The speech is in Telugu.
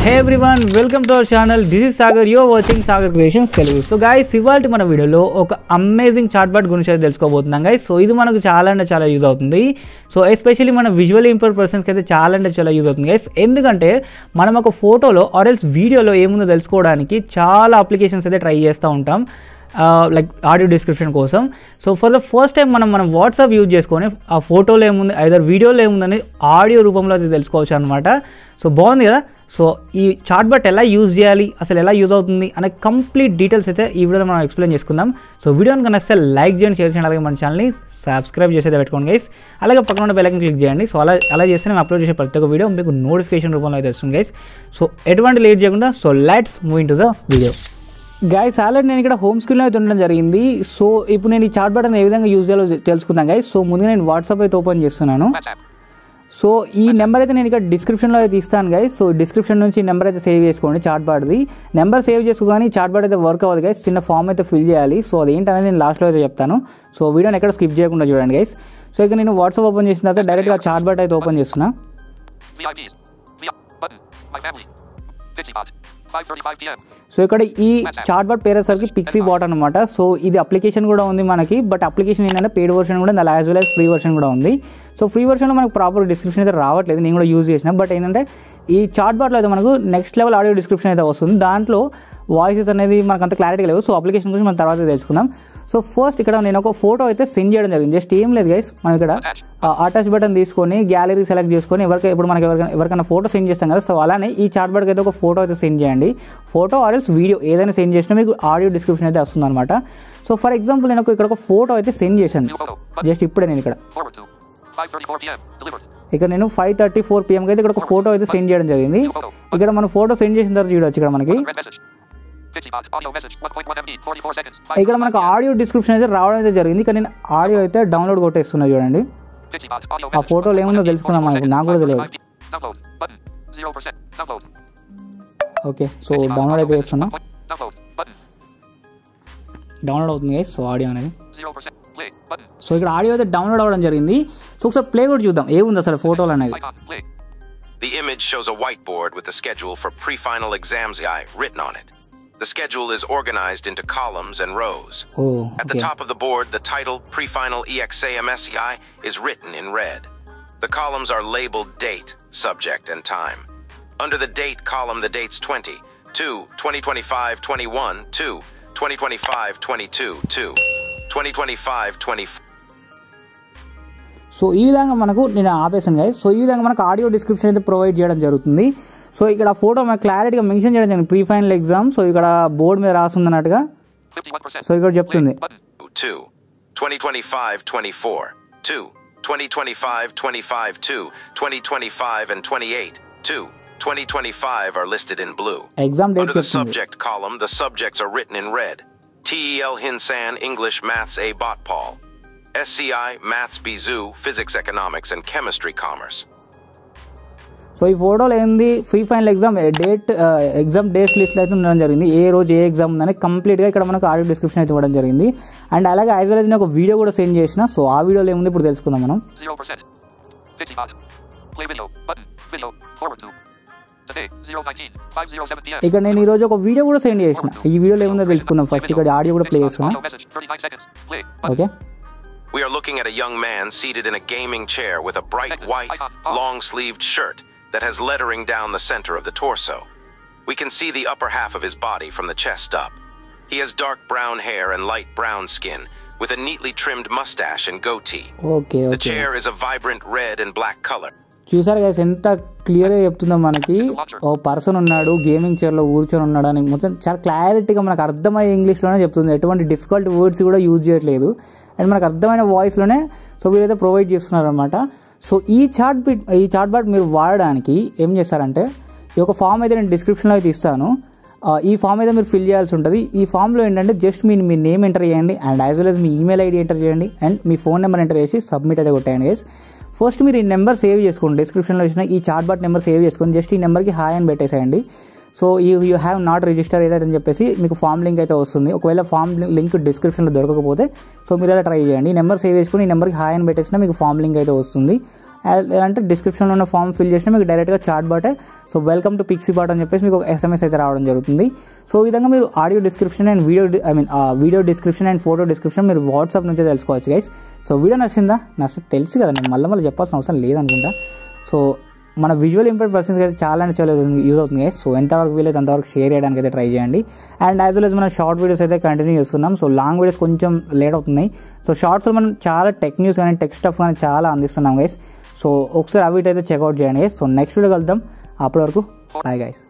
Hey everyone, welcome to our channel. This is Sagar. You are watching Sagar Creations Telugu. So guys, ఇవాల్టి మన వీడియోలో ఒక అమేజింగ్ చాట్బాట్ గురించి తెలుసుకోబోతున్నాం guys. సో ఇది మనకు చాలా యూజ్ అవుతుంది. సో ఎస్పెషల్లీ మన విజువల్లీ ఇంపైర్డ్ పర్సన్స్కి అయితే చాలా యూజ్ అవుతుంది guys. ఎందుకంటే మనం ఒక ఫోటోలో ఆర్ ఎల్స్ వీడియోలో ఏముందో తెలుసుకోవడానికి చాలా అప్లికేషన్స్ అయితే ట్రై చేస్తూ ఉంటాం. లైక్ ఆడియో డిస్క్రిప్షన్ కోసం. So for the first time మనం వాట్సాప్ యూజ్ చేసుకొని ఆ ఫోటోలో ఏముంది ఐదర్ వీడియోలో ఏముందని ఆడియో రూపంలో అయితే తెలుసుకోవచ్చు అనమాట. సో బాగుంది కదా. సో ఈ చాట్బాట్ ఎలా యూజ్ చేయాలి, అసలు ఎలా యూజ్ అవుతుంది అనే కంప్లీట్ డీటెయిల్స్ అయితే ఈ వీడియోలో మనం ఎక్స్ప్లెయిన్ చేసుకుందాం. సో వీడియోని కన్నా లైక్ చేయండి, షేర్ చేయండి, అలాగే మన ఛానల్ని సబ్స్క్రైబ్ చేసేది పెట్టుకోండి గైస్. అలాగే పక్కన ఉన్న బెల్ ఐకాన్ క్లిక్ చేయండి. సో అలా చేస్తే నేను అప్లోడ్ చేసే ప్రతి ఒక్క వీడియో మీకు నోటిఫికేషన్ రూపంలో అయితే వస్తుంది గైస్. సో ఎటువంటి లేట్ చేయకుండా so let's move in to the video. Guys already నేను ఇక్కడ హోమ్ స్క్రీన్లో అయితే ఉండడం జరిగింది. సో ఇప్పుడు నేను ఈ చాట్బాట్ ఏ విధంగా యూజ్ చేయాలో తెలుసుకుందాం గైస్. సో ముందుగా నేను వాట్సాప్ అయితే ఓపెన్ చేస్తున్నాను. సో ఈ నెంబర్ అయితే నేను ఇక్కడ డిస్క్రిప్షన్లో అయితే ఇస్తాను గైస్. సో డిస్క్రిప్షన్ నుంచి నెంబర్ అయితే సేవ్ చేసుకోండి చాట్బాట్ది. నెంబర్ సేవ్ చేసుకోగానే చాట్బాట్ అయితే వర్క్ అవ్వదు గైస్. చిన్న ఫామ్ అయితే ఫిల్ చేయాలి. సో అదేంటనేది నేను లాస్ట్లో అయితే చెప్తాను. సో వీడియోని ఎక్కడ స్కిప్ చేయకుండా చూడండి గైస్. సో ఇక నేను వాట్సాప్ ఓపెన్ చేసిన తర్వాత డైరెక్ట్గా చాట్బాట్ అయితే ఓపెన్ చేస్తున్నా. సో ఇక్కడ ఈ చాట్బాట్ పేరు వచ్చేసరికి పిక్సీ బాట్ అనమాట. సో ఇది అప్లికేషన్ కూడా ఉంది మనకి. బట్ అప్లికేషన్ ఏంటంటే పెయిడ్ వర్షన్ కూడా ఉంది, అలా as well as free version కూడా ఉంది. సో ఫ్రీ వర్షన్లో మనకు ప్రాపర్ డిస్క్రిప్షన్ అయితే రావట్లేదు, నేను కూడా యూజ్ చేసిన. బట్ ఏంటంటే ఈ చాట్బాట్లో అయితే మనకు నెక్స్ట్ లెవెల్ ఆడియో డిస్క్రిప్షన్ అయితే వస్తుంది. దాంట్లో వాయిసెస్ అనేది మనకు అంత క్లారిటీ లేవు. సో అప్లికేషన్ గురించి మనం తర్వాత తెలుసుకుందాం. సో ఫస్ట్ ఇక్కడ నేను ఒక ఫోటో అయితే సెండ్ చేయడం జరిగింది. జస్ట్ ఏం లేదు గైస్, మనం ఇక్కడ అటాచ్ బటన్ తీసుకొని గ్యాలరీ సెలెక్ట్ చేసుకొని ఇప్పుడు మనకి ఎవరికైనా ఫోటో సెండ్ చేస్తాం కదా. సో అలానే ఈ చాట్బాట్కి అయితే ఒక ఫోటో అయితే సెండ్ చేయండి. ఫోటో ఆర్ ఎల్స్ వీడియో ఏదైనా సెండ్ చేసినా మీకు ఆడియో డిస్క్రిప్షన్ అయితే వస్తుంది అనమాట. సో ఫర్ ఎగ్జాంపుల్ నేను ఇక్కడ ఒక ఫోటో అయితే సెండ్ చేశాను. జస్ట్ ఇప్పుడే నేను ఇక్కడ నేను 5:34 PM అయితే ఇక్కడ ఒక ఫోటో అయితే సెండ్ చేయడం జరిగింది. ఇక్కడ మనం ఫోటో సెండ్ చేసిన తర్వాత చూడవచ్చు ఇక్కడ మనకి ఇక్కడ మనకు ఆడియో డిస్క్రిప్షన్ అయితే రావడం అయితే జరిగింది. ఇక్కడ నేను ఆడియో అయితే డౌన్లోడ్ కొట్టేస్తున్నా చూడండి. ఆ ఫోటోలో ఏముందో తెలుసుకుందాం మనకి, నాకు కూడా తెలియదు. ఓకే, సో డౌన్లోడ్ అయితే చేస్తున్నా. డౌన్లోడ్ అవుతుంది గైస్. సో ఆడియో అనేది సో ఇక్కడ ఆడియో అయితే డౌన్లోడ్ అవ్వడం జరిగింది. సో ఒకసారి ప్లే కూడా చూద్దాం ఏముంది అసలు ఫోటోలు అనేది. The image shows a whiteboard with a schedule for pre-final exams written on it. The schedule is organized into columns and rows. At the top of the board, the title Pre-Final EXAMSCI is written in red. The columns are labeled date, subject, and time. Under the date column, the dates 20, 2025-21, 2025-22, 2025-24. So ఈ విధంగా మనకు నేను ఆపేసాను గైస్. సో ఈ విధంగా మనకు ఆడియో డిస్క్రిప్షన్ అయితే ప్రొవైడ్ చేయడం జరుగుతుంది. సో ఇక్కడ ఫోటో మనకు క్లారిటీగా మెన్షన్ చేయడం జరిగింది, ప్రీ ఫైనల్ ఎగ్జామ్. సో ఇక్కడ బోర్డు మీద రాస్తుంది అన్నట్టుగా. సో ఇక్కడ చెప్తుంది 2025-24, 2025-25, 2025 and 28, 2025 are listed in blue. Exam dates. Under the subject column, the subjects are written in red. TEL Hinsan, English Maths A Botpal. SCI, Maths B Zoo, Physics Economics and Chemistry Commerce. So ఈ ఫోటోలో ఏంది free final exam exam date లిస్ట్లో అయితే ఉండడం జరిగింది. ఏ రోజు ఏ ఎగ్జామ్ ఉందని కంప్లీట్గా ఇక్కడ మనకు ఆడియో డిస్క్రిప్షన్ అయితే ఇవ్వడం జరిగింది. అండ్ అలాగే యాజ్ వెల్ యాజ్ నేను ఒక వీడియో కూడా సెండ్ చేసిన. సో ఆ వీడియోలో ఏముంది ఇప్పుడు తెలుసుకుందాం మనం. ఇక్కడ నేను ఈరోజు ఒక వీడియో కూడా సెండ్ చేసిన. ఈ వీడియోలో ఏముందో తెలుసుకుందాం. ఫస్ట్ ఇక్కడ ఆడియో కూడా ప్లే చేస్తున్నాం. Okay, we are looking at a young man seated in a gaming chair with a bright white, long-sleeved shirt that has lettering down the center of the torso. We can see the upper half of his body from the chest up. He has dark brown hair and light brown skin with a neatly trimmed mustache and goatee. Okay. The chair is a vibrant red and black color. చూసారు గైస్ ఎంత క్లియర్గా చెప్తుందో మనకి. ఓ పర్సన్ ఉన్నాడు గేమింగ్ చైర్లో కూర్చొని ఉన్నాడు అని మొత్తం చాలా క్లారిటీగా మనకు అర్థమయ్యే ఇంగ్లీష్లోనే చెప్తుంది. ఎటువంటి డిఫికల్ట్ వర్డ్స్ కూడా యూజ్ చేయట్లేదు. అండ్ మనకు అర్థమైన వాయిస్లోనే సో వీరైతే ప్రొవైడ్ చేస్తున్నారు అనమాట. సో ఈ చాట్బాట్ మీరు వాడడానికి ఏం చేస్తారంటే ఈ ఒక ఫామ్ అయితే నేను డిస్క్రిప్షన్లో అయితే ఇస్తాను. ఈ ఫామ్ అయితే మీరు ఫిల్ చేయాల్సి ఉంటుంది. ఈ ఫామ్లో ఏంటంటే జస్ట్ మీ నేమ్ ఎంటర్ చేయండి అండ్ యాజ్ వెల్ యాజ్ మీ ఈమెయిల్ ఐడి ఎంటర్ చేయండి అండ్ మీ ఫోన్ నెంబర్ ఎంటర్ చేసి సబ్మిట్ అయితే కొట్టేయండి గైస్. ఫస్ట్ మీరు ఈ నెంబర్ సేవ్ చేసుకోండి. డిస్క్రిప్షన్లో ఇచ్చిన ఈ చాట్బాట్ నెంబర్ సేవ్ చేసుకొని జస్ట్ ఈ నెంబర్కి హాయ్ అని పెట్టేసేయండి. So you have not register ఏదైతే అని చెప్పేసి మీకు ఫామ్ లింక్ అయితే వస్తుంది. ఒకవేళ ఫామ్ లింక్ డిస్క్రిప్షన్లో దొరకకపోతే సో మీరు అలా ట్రై చేయండి. ఈ నెంబర్ సేవ్ చేసుకుని ఈ నెంబర్కి హాయ్ అని పెట్టేసినా మీకు ఫామ్ లింక్ అయితే వస్తుంది. అంటే డిస్క్రిప్షన్లో ఉన్న ఫామ్ ఫిల్ చేసినా మీకు డైరెక్ట్గా చాట్ బాటే సో వెల్కమ్ టు పిక్సీబాట్ అని చెప్పేసి మీకు ఒక SMS అయితే రావడం జరుగుతుంది. సో ఈ విధంగా మీరు audio description and video description and photo description మీరు వాట్సాప్ నుంచే తెలుసుకోవచ్చు గైస్. సో వీడియో నచ్చిందా? తెలుసు కదా, నేను మళ్ళీ చెప్పాల్సిన అవసరం లేదనుకుంటా. సో మన విజువల్ ఇంపైర్డ్ పర్సన్స్కి అయితే చాలా అంటే చాలా యూజ్ అవుతుంది గైస్. సో ఎంతవరకు వీలైతే అంతవరకు షేర్ చేయడానికి అయితే ట్రై చేయండి. అండ్ యాజ్ వెల్ as మనం షార్ట్ వీడియోస్ అయితే కంటిన్యూ చేస్తున్నాం. సో లాంగ్ వీడియోస్ కొంచెం లేట్ అవుతున్నాయి. సో షార్ట్స్లో మనం చాలా టెక్ న్యూస్ కానీ టెక్ స్టఫ్ కానీ చాలా అందిస్తున్నాం గైస్. సో ఒకసారి అవి అయితే చెక్అవుట్ చేయండి గైస్. సో నెక్స్ట్ వీడియో కలుద్దాం. అప్పటి వరకు బాయ్ గైస్.